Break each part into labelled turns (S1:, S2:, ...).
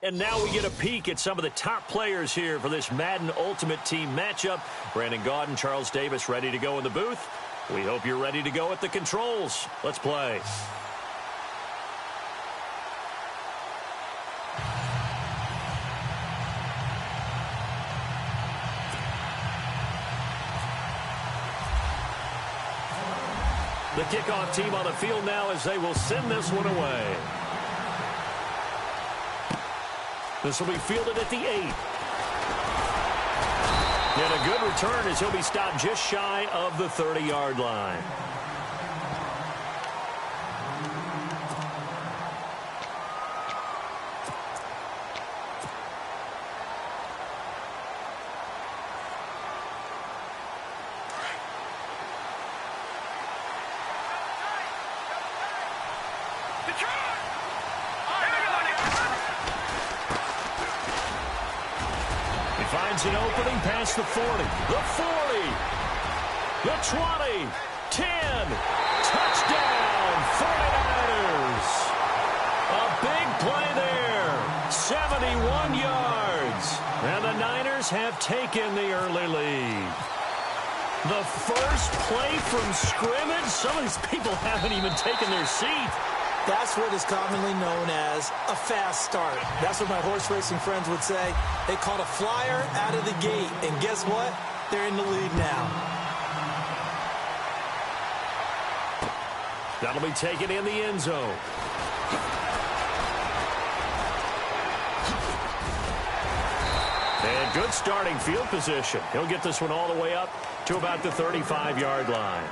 S1: And now we get a peek at some of the top players here for this Madden Ultimate Team matchup. Brandon Gaudin, Charles Davis ready to go in the booth. We hope you're ready to go at the controls. Let's play. The kickoff team on the field now as they will send this one away. This will be fielded at the 8. And a good return as he'll be stopped just shy of the 30-yard line. Finds an opening past the 40, the 40, the 20, 10, touchdown, 49ers. A big play there, 71 yards, and the Niners have taken the early lead. The first play from scrimmage, some of these people haven't even taken their seat.
S2: That's what is commonly known as a fast start. That's what my horse racing friends would say. They caught a flyer out of the gate, and guess what? They're in the lead now.
S1: That'll be taken in the end zone. And good starting field position. He'll get this one all the way up to about the 35-yard line.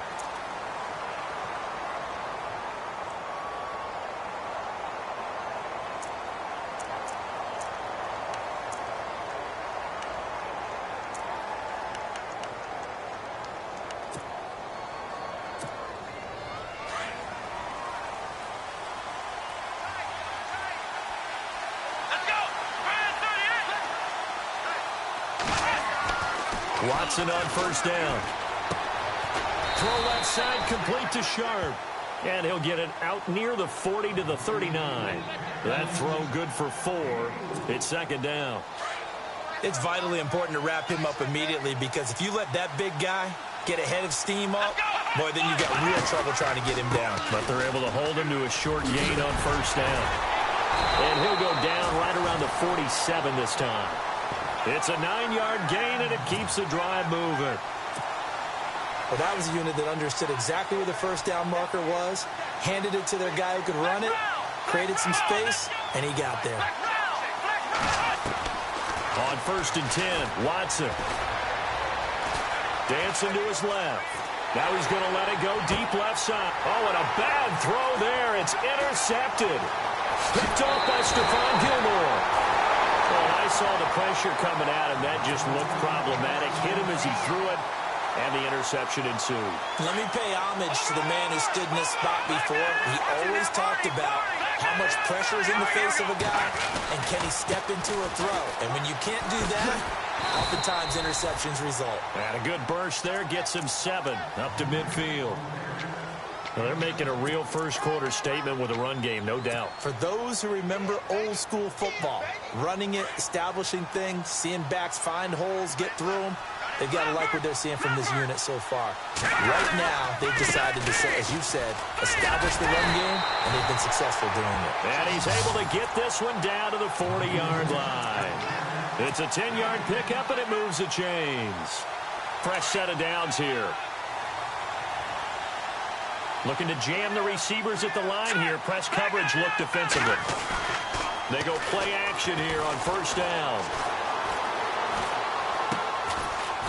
S1: Watson on first down. Throw left side complete to Sharp. And he'll get it out near the 40 to the 39. That throw good for 4. It's second down.
S2: It's vitally important to wrap him up immediately because if you let that big guy get ahead of steam up, boy, then you've got real trouble trying to get him down.
S1: But they're able to hold him to a short gain on first down. And he'll go down right around the 47 this time. It's a 9-yard gain, and it keeps the drive moving.
S2: Well, that was a unit that understood exactly where the first down marker was, handed it to their guy who could run it, created some space, and he got there.
S1: On first and 10, Watson. Dancing to his left. Now he's going to let it go deep left side. Oh, and a bad throw there. It's intercepted. Picked off by Stephon Gilmore. Well, I saw the pressure coming at him. That just looked problematic. Hit him as he threw it, and the interception ensued.
S2: Let me pay homage to the man who stood in this spot before. He always talked about how much pressure is in the face of a guy, and can he step into a throw. And when you can't do that, oftentimes interceptions result.
S1: And a good burst there gets him 7 up to midfield. Well, they're making a real first-quarter statement with a run game, no doubt.
S2: For those who remember old-school football, running it, establishing things, seeing backs find holes, get through them, they've got to like what they're seeing from this unit so far. Right now, they've decided to, as you said, establish the run game, and they've been successful doing it.
S1: And he's able to get this one down to the 40-yard line. It's a 10-yard pickup, and it moves the chains. Fresh set of downs here. Looking to jam the receivers at the line here. Press coverage look defensively. They go play action here on first down.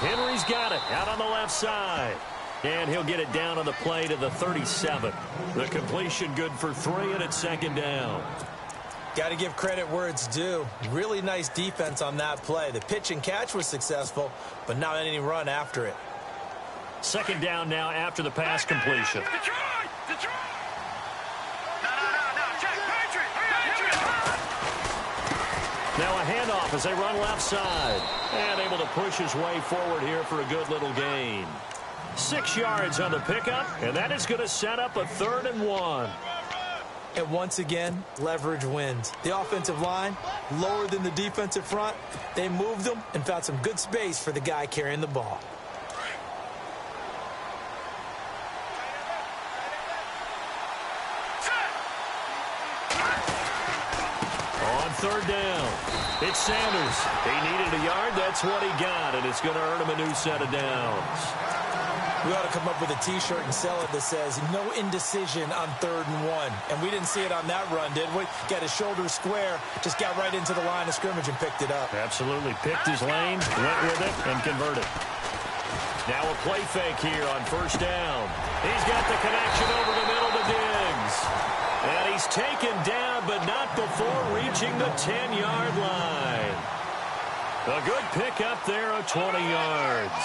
S1: Henry's got it out on the left side. And he'll get it down on the play to the 37. The completion good for 3, and it's second down.
S2: Got to give credit where it's due. Really nice defense on that play. The pitch and catch was successful, but not any run after it.
S1: Second down now after the pass completion. Now a handoff as they run left side. And able to push his way forward here for a good little gain. 6 yards on the pickup, and that is going to set up a 3rd and 1.
S2: And once again, leverage wins. The offensive line, lower than the defensive front, they moved them and found some good space for the guy carrying the ball.
S1: On third down, it's Sanders. He needed a yard. That's what he got, and it's going to earn him a new set of downs.
S2: We ought to come up with a T-shirt and sell it that says, no indecision on 3rd and 1. And we didn't see it on that run, did we? Got his shoulders square, just got right into the line of scrimmage and picked it up.
S1: Absolutely. Picked his lane, went with it, and converted. Now a play fake here on first down. He's got the connection over the middle to Diggs. And he's taken down, but not before reaching the 10-yard line. A good pickup there of 20 yards.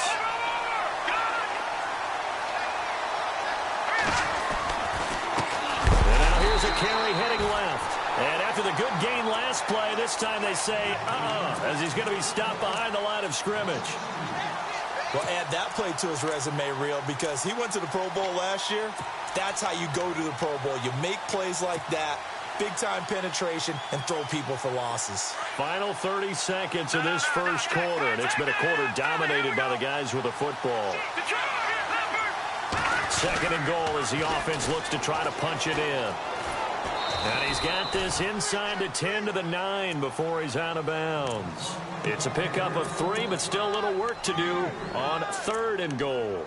S1: A carry heading left. And after the good gain last play, this time they say, as he's going to be stopped behind the line of scrimmage.
S2: Well, add that play to his resume reel because he went to the Pro Bowl last year. That's how you go to the Pro Bowl. You make plays like that, big-time penetration, and throw people for losses.
S1: Final 30 seconds of this first quarter, and it's been a quarter dominated by the guys with the football. 2nd and goal as the offense looks to try to punch it in. And he's got this inside the 10 to the 9 before he's out of bounds. It's a pickup of 3, but still a little work to do on 3rd and goal.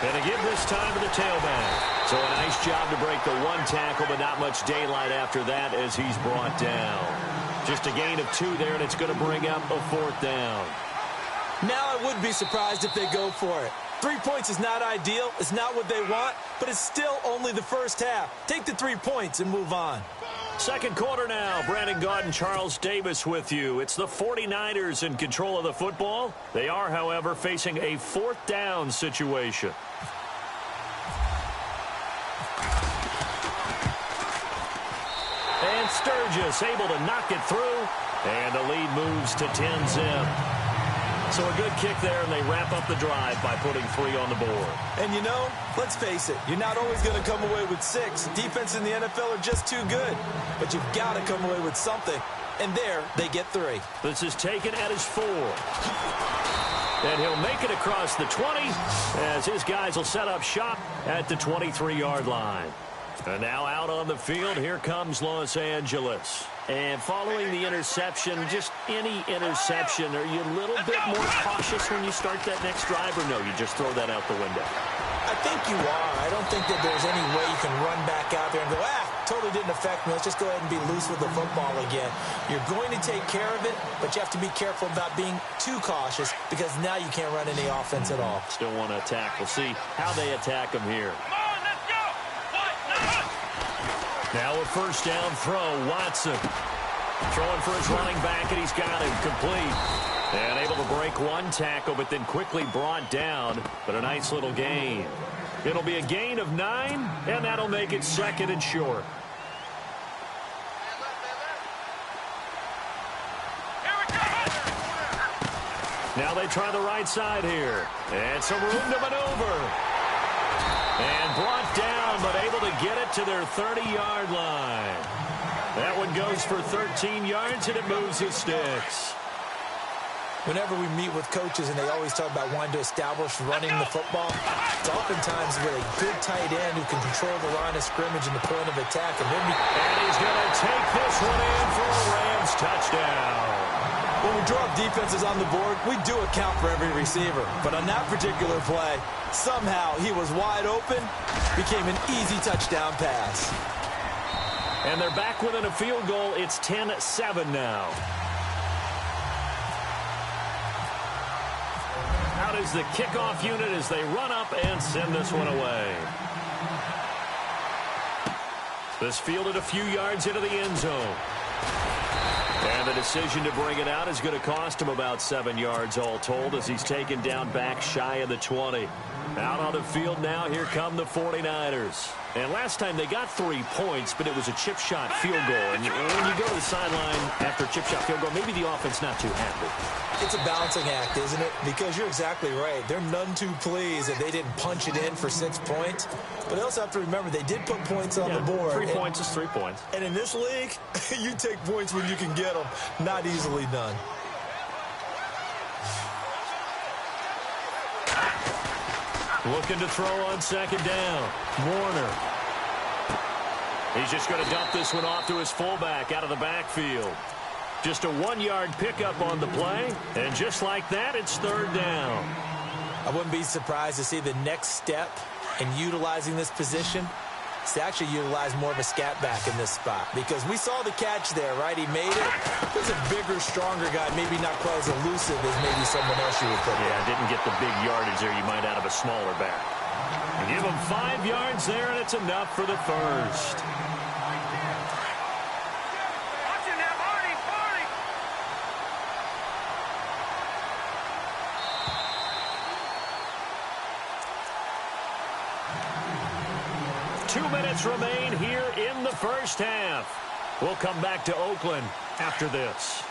S1: And a give this time to the tailback. So a nice job to break the 1 tackle, but not much daylight after that as he's brought down. Just a gain of 2 there, and it's going to bring up a 4th down.
S2: Now I would be surprised if they go for it. 3 points is not ideal. It's not what they want, but it's still only the first half. Take the 3 points and move on.
S1: Second quarter now. Brandon Gaudin, Charles Davis with you. It's the 49ers in control of the football. They are, however, facing a 4th down situation. And Sturgis able to knock it through. And the lead moves to 10-zip. So a good kick there, and they wrap up the drive by putting 3 on the board.
S2: And you know, let's face it, you're not always going to come away with 6. Defense in the NFL are just too good. But you've got to come away with something. And there, they get 3.
S1: This is taken at his 4. And he'll make it across the 20 as his guys will set up shop at the 23-yard line. And now out on the field, here comes Los Angeles. And following the interception, just any interception, are you a little bit more cautious when you start that next drive, or no, you just throw that out the window?
S2: I think you are. I don't think that there's any way you can run back out there and go, totally didn't affect me. Let's just go ahead and be loose with the football again. You're going to take care of it, but you have to be careful about being too cautious because now you can't run any offense at all.
S1: Still want to attack. We'll see how they attack them here. Now a first down throw, Watson. Throwing for his running back, and he's got him complete. And able to break 1 tackle, but then quickly brought down. But a nice little gain. It'll be a gain of 9, and that'll make it 2nd and short. Now they try the right side here. And some room to maneuver. And brought down, but able to get it to their 30-yard line. That one goes for 13 yards, and it moves his sticks.
S2: Whenever we meet with coaches and they always talk about wanting to establish running the football, it's oftentimes with a good tight end who can control the line of scrimmage and the point of attack. And
S1: he's going to take this one in for a Rams touchdown.
S2: When we draw up defenses on the board, we do account for every receiver. But on that particular play, somehow he was wide open, became an easy touchdown pass.
S1: And they're back within a field goal. It's 10-7 now. Out is the kickoff unit as they run up and send this one away. This fielded a few yards into the end zone. And the decision to bring it out is going to cost him about 7 yards all told as he's taken down back shy of the 20. Out on the field now, here come the 49ers. And last time they got 3 points, but it was a chip shot field goal. And when you go to the sideline after a chip shot field goal, maybe the offense not too happy.
S2: It's a balancing act, isn't it? Because you're exactly right. They're none too pleased that they didn't punch it in for 6 points. But they also have to remember they did put points on the board.
S1: 3 points is 3 points.
S2: And in this league, you take points when you can get them. Not easily done.
S1: Looking to throw on second down. Warner. He's just going to dump this one off to his fullback out of the backfield. Just a 1-yard pickup on the play. And just like that, it's third down.
S2: I wouldn't be surprised to see the next step in utilizing this position is to actually utilize more of a scat back in this spot. Because we saw the catch there, right? He made it. He was a bigger, stronger guy, maybe not quite as elusive as maybe someone else you would put there.
S1: Didn't get the big yardage there you might out of a smaller back. Give him 5 yards there, and it's enough for the first. Remain here in the first half. We'll come back to Oakland after this.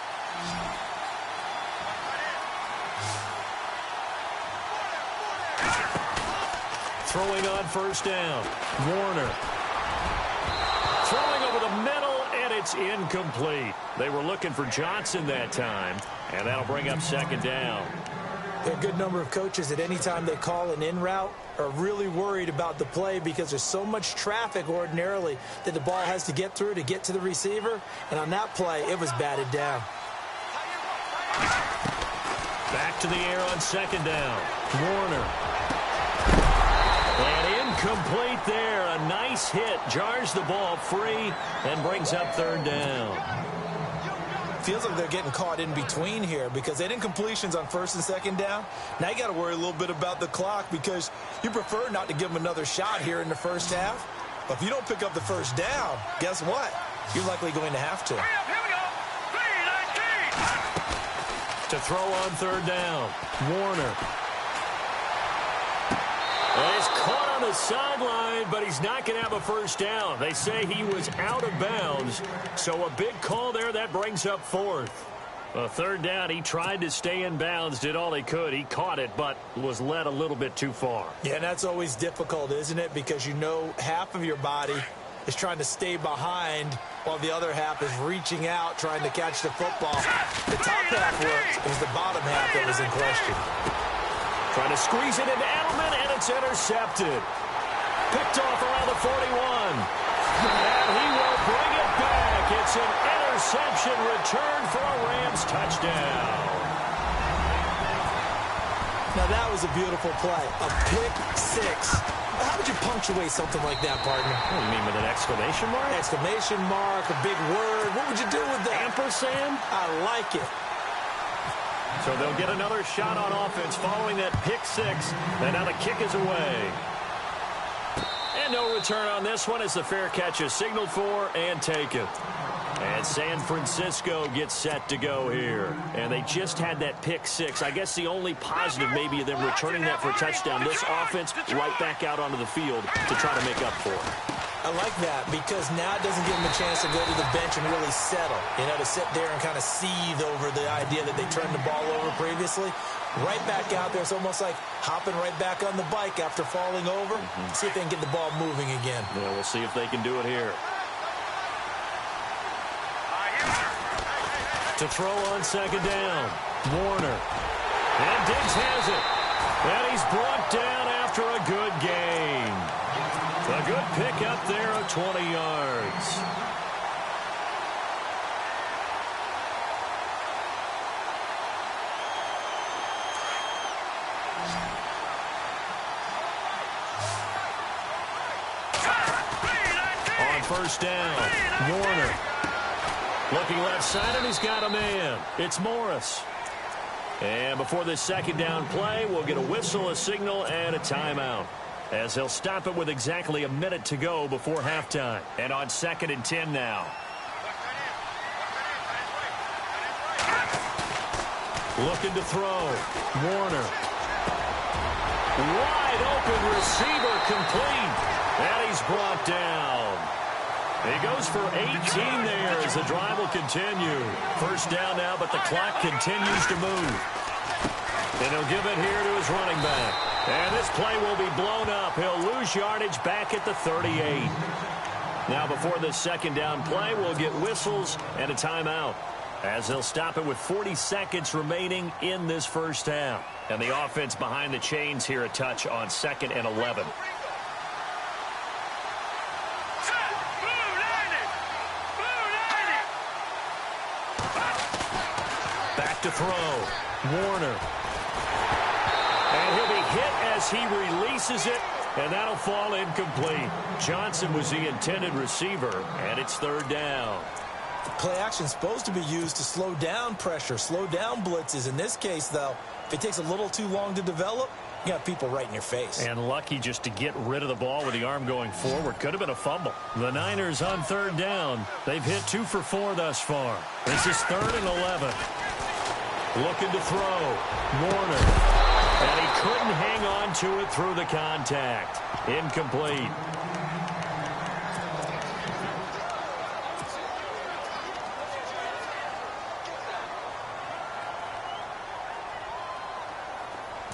S1: Throwing on first down. Warner. Throwing over the middle, and it's incomplete. They were looking for Johnson that time, and that'll bring up second down.
S2: There are a good number of coaches at any time they call an in route are really worried about the play because there's so much traffic ordinarily that the ball has to get through to get to the receiver. And on that play, it was batted down.
S1: Back to the air on second down. Warner. And incomplete there. A nice hit. Jars the ball free and brings up third down.
S2: Feels like they're getting caught in between here because they didn't completions on first and second down. Now you got to worry a little bit about the clock because you prefer not to give them another shot here in the first half. But if you don't pick up the first down, guess what? You're likely going to have to.
S1: To throw on third down, Warner. Well, he's caught on the sideline, but he's not going to have a first down. They say he was out of bounds, so a big call there. That brings up fourth. A third down, he tried to stay in bounds, did all he could. He caught it, but was led a little bit too far.
S2: Yeah, and that's always difficult, isn't it? Because you know half of your body is trying to stay behind while the other half is reaching out, trying to catch the football. The top half worked. It was the bottom half that was in question.
S1: Trying to squeeze it into Edelman, and it's intercepted. Picked off around the 41. And he will bring it back. It's an interception return for a Rams touchdown.
S2: Now that was a beautiful play. A pick six. How would you punctuate something like that, partner?
S1: What do you mean, with an exclamation mark?
S2: Exclamation mark, a big word. What would you do with that?
S1: Ampersand?
S2: I like it.
S1: So they'll get another shot on offense following that pick six. And now the kick is away. And no return on this one as the fair catch is signaled for and taken. And San Francisco gets set to go here. And they just had that pick six. I guess the only positive maybe of them returning that for a touchdown. This offense right back out onto the field to try to make up for it.
S2: I like that because now it doesn't give them a chance to go to the bench and really settle. You know, to sit there and kind of seethe over the idea that they turned the ball over previously. Right back out there. It's almost like hopping right back on the bike after falling over. See if they can get the ball moving again.
S1: Yeah, we'll see if they can do it here. To throw on second down, Warner. And Diggs has it. And he's brought down after a good gain. A good pickup there of 20 yards. On first down, Warner. Looking left side, and he's got a man. It's Morris. And before this second down play, we'll get a whistle, a signal, and a timeout, as he'll stop it with exactly a minute to go before halftime. And on 2nd and 10 now. Looking to throw. Warner. Wide open receiver complete. And he's brought down. He goes for 18 there as the drive will continue. First down now, but the clock continues to move. And he'll give it here to his running back. And this play will be blown up. He'll lose yardage back at the 38. Now before this second down play, we'll get whistles and a timeout, as they'll stop it with 40 seconds remaining in this first half. And the offense behind the chains here a touch on 2nd and 11. Back to throw. Warner. And he'll be hit as he releases it, and that'll fall incomplete. Johnson was the intended receiver, and it's 3rd down.
S2: Play action is supposed to be used to slow down pressure, slow down blitzes. In this case, though, if it takes a little too long to develop, you got people right in your face. And
S1: lucky just to get rid of the ball with the arm going forward. Could have been a fumble. The Niners on 3rd down. They've hit 2 for 4 thus far. This is 3rd and 11. Looking to throw. Warner. And he couldn't hang on to it through the contact. Incomplete.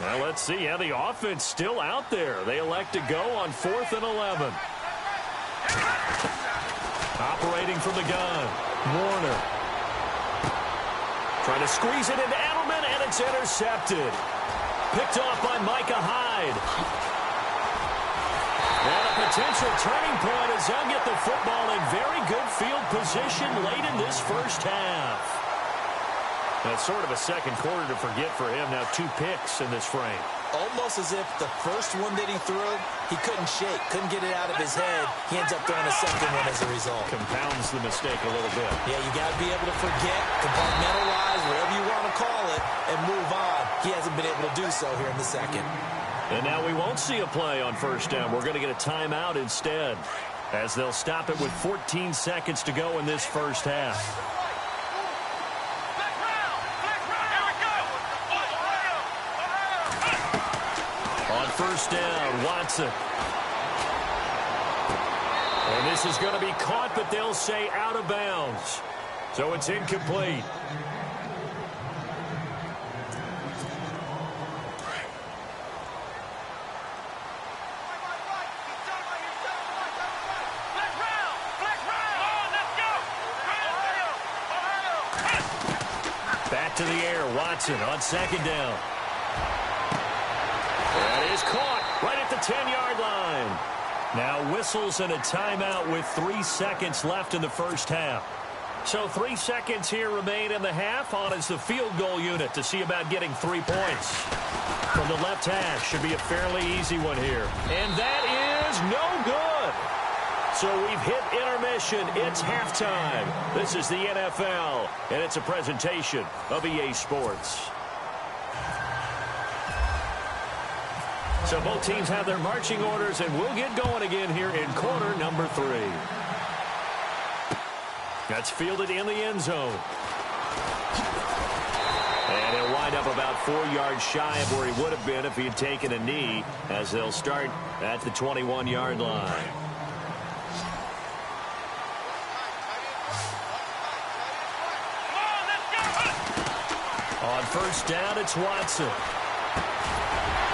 S1: Now let's see how the offense still out there. They elect to go on 4th and 11. Operating from the gun. Warner. Trying to squeeze it into Edelman, and it's intercepted. Picked off by Micah Hyde. And a potential turning point as they'll get the football in very good field position late in this first half. That's sort of a second quarter to forget for him. Now 2 picks in this frame.
S2: Almost as if the first one that he threw, he couldn't shake, couldn't get it out of his head. He ends up throwing a second one as a result.
S1: Compounds the mistake a little bit.
S2: Yeah, you got to be able to forget, compartmentalize, whatever you want to call it, and move on. He hasn't been able to do so here in the second.
S1: And now we won't see a play on first down. We're going to get a timeout instead, as they'll stop it with 14 seconds to go in this first half. On first down, Watson. And this is going to be caught, but they'll say out of bounds. So it's incomplete. Back to the air, Watson on second down. That is caught right at the 10-yard line. Now whistles and a timeout with 3 seconds left in the first half. So 3 seconds here remain in the half. On is the field goal unit to see about getting 3 points. From the left hash, should be a fairly easy one here. And that is no good. So we've hit intermission. It's halftime. This is the NFL, and it's a presentation of EA Sports. So both teams have their marching orders, and we'll get going again here in quarter number 3. That's fielded in the end zone. And he'll wind up about 4 yards shy of where he would have been if he had taken a knee, as they'll start at the 21-yard line. On first down, it's Watson.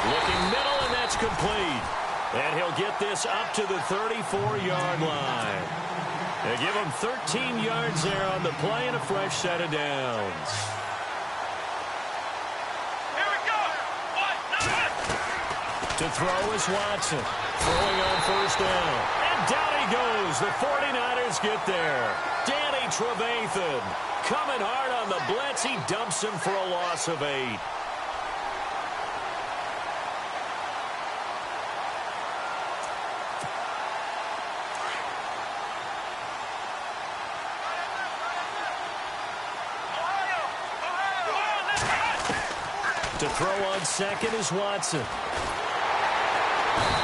S1: Looking middle, and that's complete. And he'll get this up to the 34-yard line. They give him 13 yards there on the play and a fresh set of downs.
S3: Here we go.
S1: To throw is Watson. Throwing on first down. And down he goes. The 49ers get there. Danny Trevathan coming hard on the blitz. He dumps him for a loss of 8. To throw on second is Watson.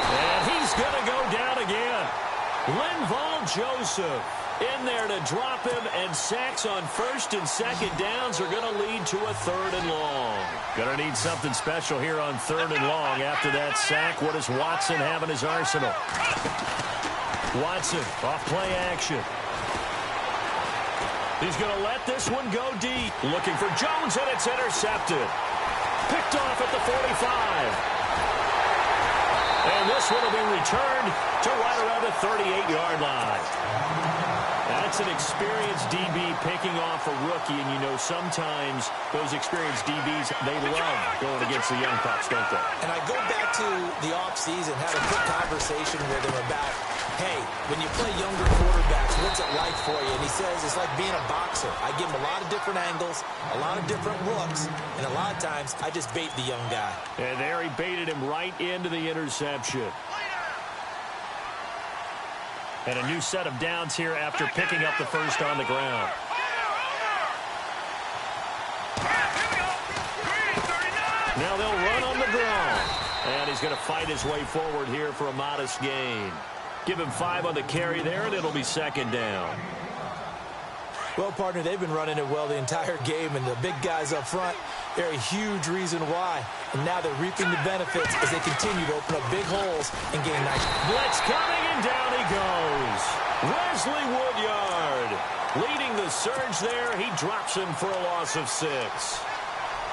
S1: And he's going to go down again. Linval Joseph in there to drop him, and sacks on first and second downs are going to lead to a 3rd and long. Going to need something special here on 3rd and long after that sack. What does Watson have in his arsenal? Watson off play action. He's going to let this one go deep. Looking for Jones, and it's intercepted. Picked off at the 45. And this one will be returned to right around the 38-yard line. That's an experienced DB picking off a rookie, and you know sometimes those experienced DBs, they love going against the young pups, don't they?
S2: And I go back to the offseason, had a quick conversation with him about, hey, when you play younger quarterbacks, what's it like for you? And he says it's like being a boxer. I give him a lot of different angles, a lot of different looks, and a lot of times I just bait the young guy.
S1: And there he baited him right into the interception. And a new set of downs here after picking up the first on the ground. Now they'll run on the draw. And he's going to fight his way forward here for a modest gain. Give him 5 on the carry there, and it'll be 2nd down.
S2: Well, partner, they've been running it well the entire game, and the big guys up front, they're a huge reason why. And now they're reaping the benefits as they continue to open up big holes and gain nice.
S1: Blitz coming, and down he goes. Wesley Woodyard leading the surge there. He drops him for a loss of 6.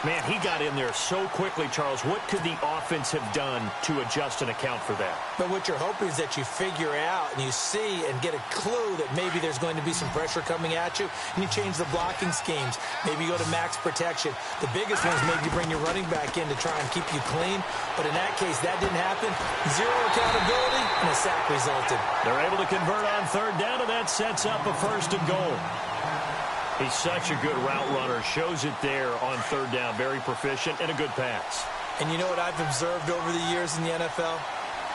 S1: Man, he got in there so quickly, Charles. What could the offense have done to adjust and account for that?
S2: But what you're hoping is that you figure out and you see and get a clue that maybe there's going to be some pressure coming at you, and you change the blocking schemes. Maybe you go to max protection. The biggest one is maybe you bring your running back in to try and keep you clean. But in that case, that didn't happen. 0 accountability, and a sack resulted.
S1: They're able to convert on 3rd down, and that sets up a 1st and goal. He's such a good route runner. Shows it there on 3rd down. Very proficient and a good pass.
S2: And you know what I've observed over the years in the NFL?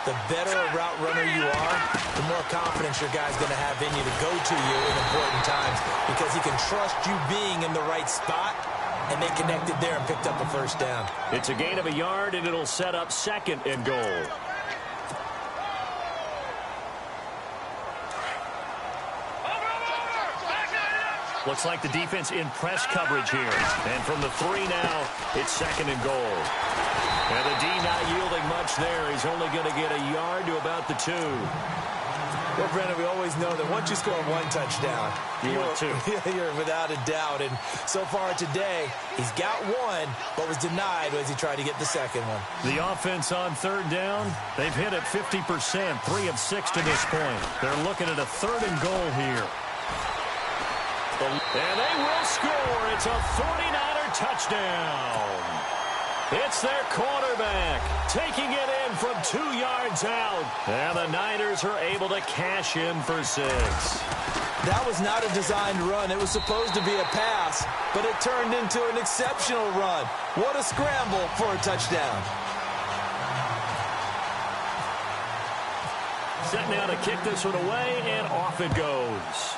S2: The better a route runner you are, the more confidence your guy's going to have in you to go to you in important times, because he can trust you being in the right spot, and they connected there and picked up a 1st down.
S1: It's a gain of a yard, and it'll set up 2nd and goal. Looks like the defense in press coverage here. And from the 3 now, it's 2nd and goal. And the D not yielding much there. He's only going to get a yard to about the 2.
S2: Well, Brandon, we always know that once you score 1 touchdown, you're without a doubt. And so far today, he's got 1, but was denied as he tried to get the 2nd one.
S1: The offense on 3rd down, they've hit it 50%, 3 of 6 to this point. They're looking at a 3rd and goal here. And they will score. It's a 49er touchdown. It's their quarterback taking it in from 2 yards out. And the Niners are able to cash in for 6.
S2: That was not a designed run. It was supposed to be a pass, but it turned into an exceptional run. What a scramble for a touchdown.
S1: Set now to kick this one away, and off it goes.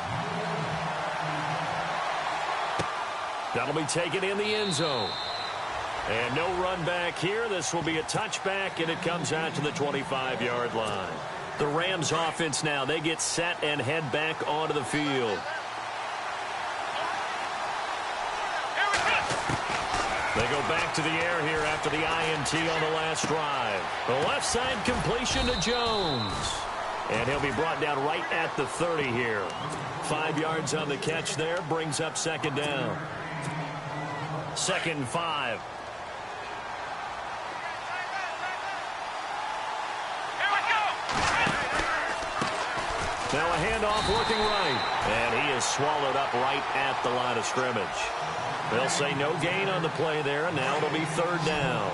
S1: That'll be taken in the end zone. And no run back here. This will be a touchback, and it comes out to the 25-yard line. The Rams offense now, they get set and head back onto the field. They go back to the air here after the INT on the last drive. The left side completion to Jones. And he'll be brought down right at the 30 here. 5 yards on the catch there, brings up 2nd down. 2nd and 5. Now a handoff working right. And he is swallowed up right at the line of scrimmage. They'll say no gain on the play there, and now it'll be 3rd down.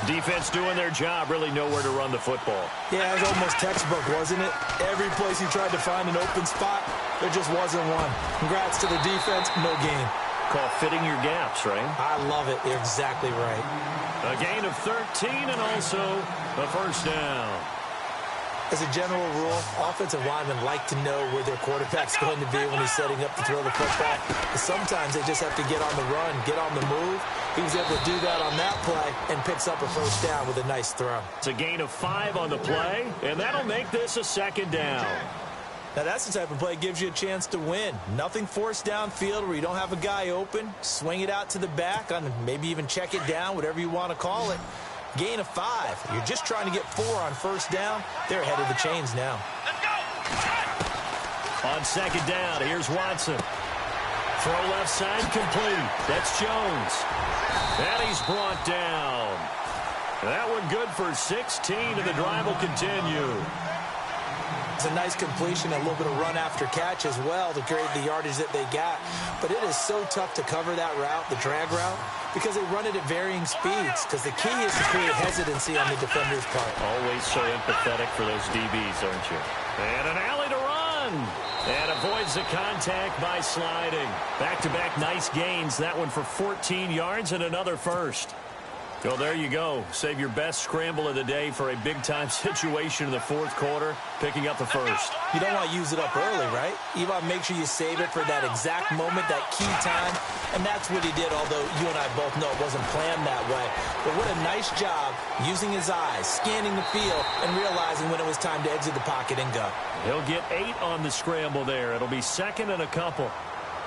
S1: Defense doing their job, really nowhere to run the football.
S2: Yeah, it was almost textbook, wasn't it? Every place he tried to find an open spot, there just wasn't one. Congrats to the defense, no gain.
S1: Call fitting your gaps, right?
S2: I love it. You're exactly right.
S1: A gain of 13 and also a 1st down.
S2: As a general rule, offensive linemen like to know where their quarterback's going to be when he's setting up to throw the football. But sometimes they just have to get on the run, get on the move. He was able to do that on that play and picks up a 1st down with a nice throw.
S1: It's a gain of 5 on the play, and that'll make this a 2nd down.
S2: Now, that's the type of play that gives you a chance to win. Nothing forced downfield where you don't have a guy open. Swing it out to the back, on maybe even check it down, whatever you want to call it. Gain of 5. You're just trying to get 4 on first down. They're ahead of the chains now.
S1: On second down, here's Watson. Throw left side complete. That's Jones. And he's brought down. That one good for 16, and the drive will continue.
S2: It's a nice completion, a little bit of run after catch as well to create the yardage that they got. But it is so tough to cover that route, the drag route, because they run it at varying speeds. Because the key is to create hesitancy on the defender's part.
S1: Always so empathetic for those DBs, aren't you? And an alley to run. And avoids the contact by sliding. Back-to-back nice gains. That one for 14 yards and another first. Well, there you go. Save your best scramble of the day for a big-time situation in the fourth quarter, picking up the first.
S2: You don't want to use it up early, right? You want to make sure you save it for that exact moment, that key time. And that's what he did, although you and I both know it wasn't planned that way. But what a nice job using his eyes, scanning the field, and realizing when it was time to exit the pocket and go.
S1: He'll get 8 on the scramble there. It'll be second and a couple.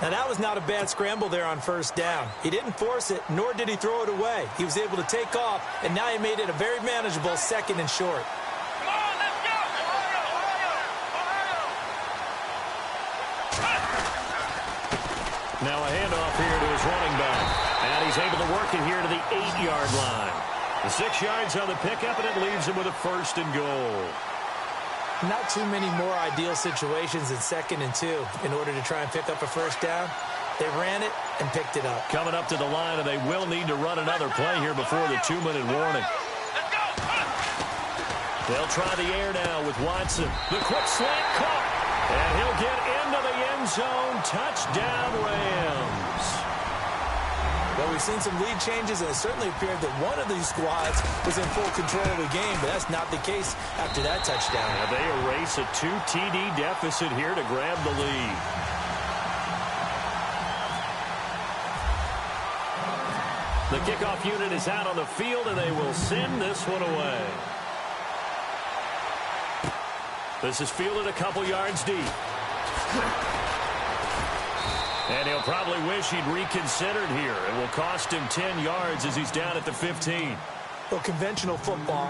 S2: Now, that was not a bad scramble there on first down. He didn't force it, nor did he throw it away. He was able to take off, and now he made it a very manageable second and short.
S3: Come on, let's go!
S1: Now a handoff here to his running back. And he's able to work it here to the 8-yard line. The 6 yards on the pickup, and it leaves him with a first and goal.
S2: Not too many more ideal situations in second and 2 in order to try and pick up a first down. They ran it and picked it up.
S1: Coming up to the line, and they will need to run another play here before the 2-minute warning. They'll try the air now with Watson. The quick slant caught. And he'll get into the end zone. Touchdown, Rams.
S2: Well, we've seen some lead changes, and it certainly appeared that one of these squads was in full control of the game, but that's not the case after that touchdown.
S1: Now they erase a 2 TD deficit here to grab the lead. The kickoff unit is out on the field, and they will send this one away. This is fielded a couple yards deep. And he'll probably wish he'd reconsidered here. It will cost him 10 yards as he's down at the 15.
S2: Well, conventional football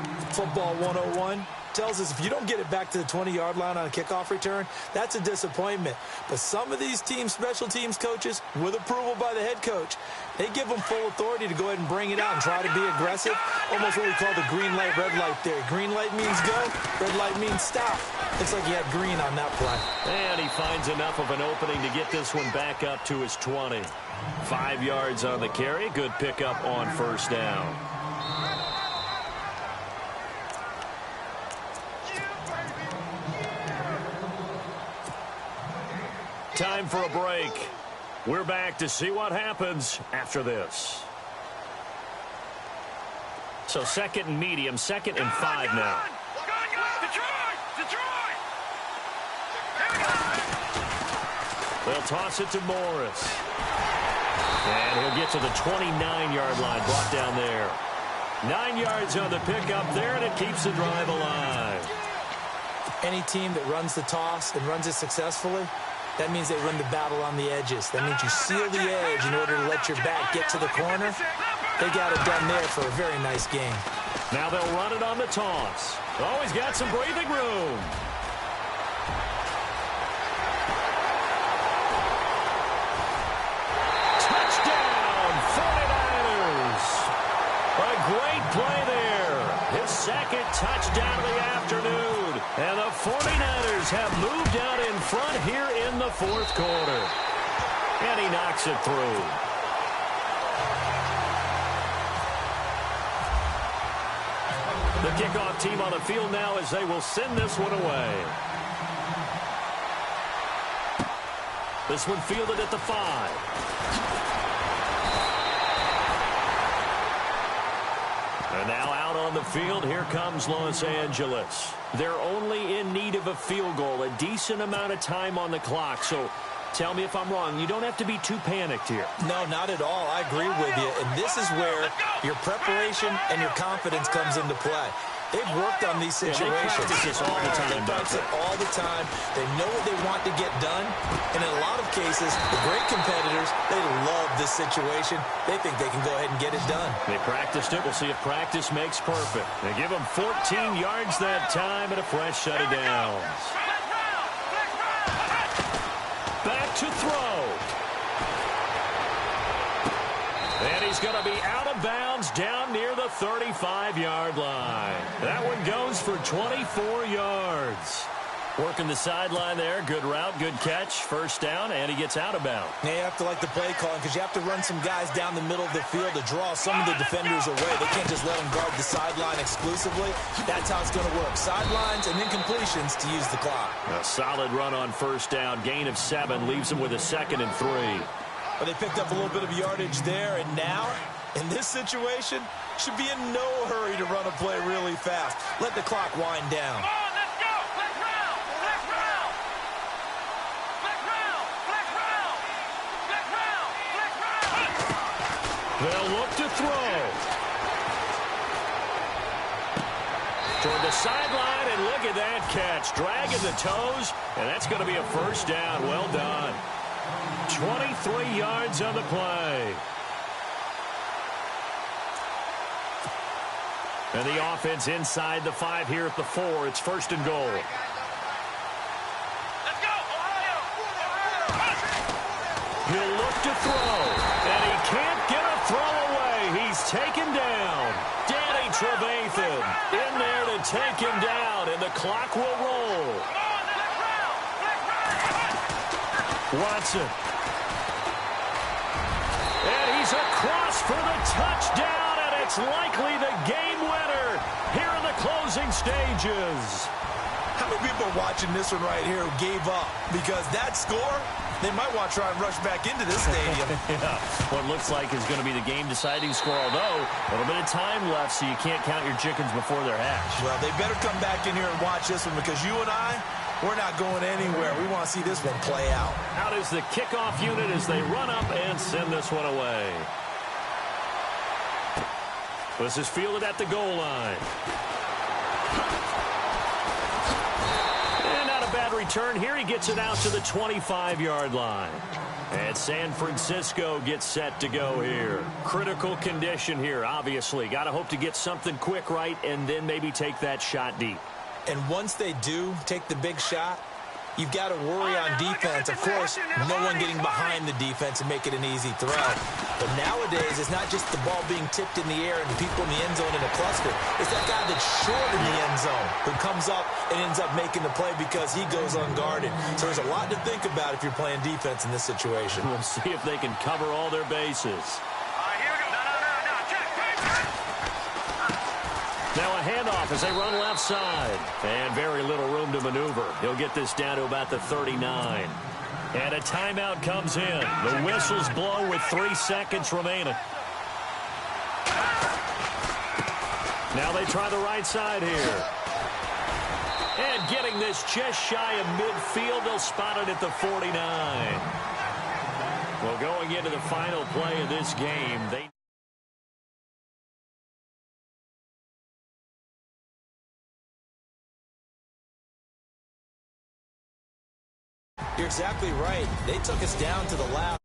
S2: 101, tells us if you don't get it back to the 20-yard line on a kickoff return, that's a disappointment. But some of these teams, special teams coaches, with approval by the head coach, they give them full authority to go ahead and bring it out and try to be aggressive. Almost what we call the green light, red light theory. Green light means go, red light means stop. Looks like he had green on that play.
S1: And he finds enough of an opening to get this one back up to his 20. 5 yards on the carry. Good pickup on first down. Time for a break. We're back to see what happens after this. So second and medium, 2nd and 5 now. They'll toss it to Morris. And he'll get to the 29-yard line, brought down there. 9 yards on the pickup there, and it keeps the drive alive.
S2: Any team that runs the toss and runs it successfully, that means they run the battle on the edges. That means you seal the edge in order to let your back get to the corner. They got it done there for a very nice game.
S1: Now they'll run it on the toss. Oh, he's got some breathing room. Touchdown, 49ers. A great play there. His 2nd touchdown of the afternoon. And the 49ers have moved out in front here in the 4th quarter. And he knocks it through. The kickoff team on the field now as they will send this one away. This one fielded at the 5. And now out on the field, here comes Los Angeles. They're only in need of a field goal, a decent amount of time on the clock. So tell me if I'm wrong. You don't have to be too panicked here.
S2: No, not at all. I agree with you. And this is where your preparation and your confidence comes into play. They've worked on these situations.
S1: Yeah, they practice this all the time.
S2: They practice it all the time. They know what they want to get done. And in a lot of cases, the great competitors, they love this situation. They think they can go ahead and get it done.
S1: They practiced it. We'll see if practice makes perfect. They give them 14 yards that time and a fresh set of downs. Back to throw. And he's going to be out of bounds down near the 35-yard line. That one goes for 24 yards. Working the sideline there. Good route, good catch. First down, and he gets out of bounds.
S2: Yeah, you have to like the play calling because you have to run some guys down the middle of the field to draw some of the defenders away. They can't just let them guard the sideline exclusively. That's how it's going to work. Sidelines and then completions to use the clock.
S1: A solid run on first down. Gain of 7 leaves him with a 2nd and 3.
S2: But they picked up a little bit of yardage there, and now, in this situation, should be in no hurry to run a play really fast. Let the clock wind down.
S3: Come on, let's go! Flex round! Flex round! Flex round! Flex round! Flex round! Flex round!
S1: They'll look to throw. Toward the sideline, and look at that catch. Dragging the toes, and that's going to be a first down. Well done. 23 yards on the play. And the offense inside the 5 here at the 4. It's 1st and goal.
S3: Let's go, Ohio!
S1: He'll look to throw, and he can't get a throw away. He's taken down. Danny Trevathan in there to take him down, and the clock will roll. Watson. And he's across for the touchdown, and it's likely the game winner here in the closing stages.
S2: How many people are watching this one right here who gave up? Because that score, they might want to try and rush back into this stadium.
S1: Yeah, what looks like is going to be the game-deciding score, although a little bit of time left, so you can't count your chickens before they're hatched.
S2: Well, they better come back in here and watch this one because you and I, we're not going anywhere. We want to see this one play out.
S1: Out is the kickoff unit as they run up and send this one away. This is fielded at the goal line. And not a bad return here. He gets it out to the 25-yard line. And San Francisco gets set to go here. Critical condition here, obviously. Got to hope to get something quick right and then maybe take that shot deep.
S2: And once they do take the big shot, you've got to worry on defense. Of course, no one getting behind the defense and make it an easy throw. But nowadays, it's not just the ball being tipped in the air and people in the end zone in a cluster. It's that guy that's short in the end zone who comes up and ends up making the play because he goes unguarded. So there's a lot to think about if you're playing defense in this situation.
S1: We'll see if they can cover all their bases.
S3: Here we go. No. Check.
S1: Now a handoff as they run left side. And very little room to maneuver. He'll get this down to about the 39. And a timeout comes in. The whistles blow with 3 seconds remaining. Now they try the right side here. And getting this just shy of midfield, they'll spot it at the 49. Well, going into the final play of this game,
S2: You're exactly right. They took us down to the last.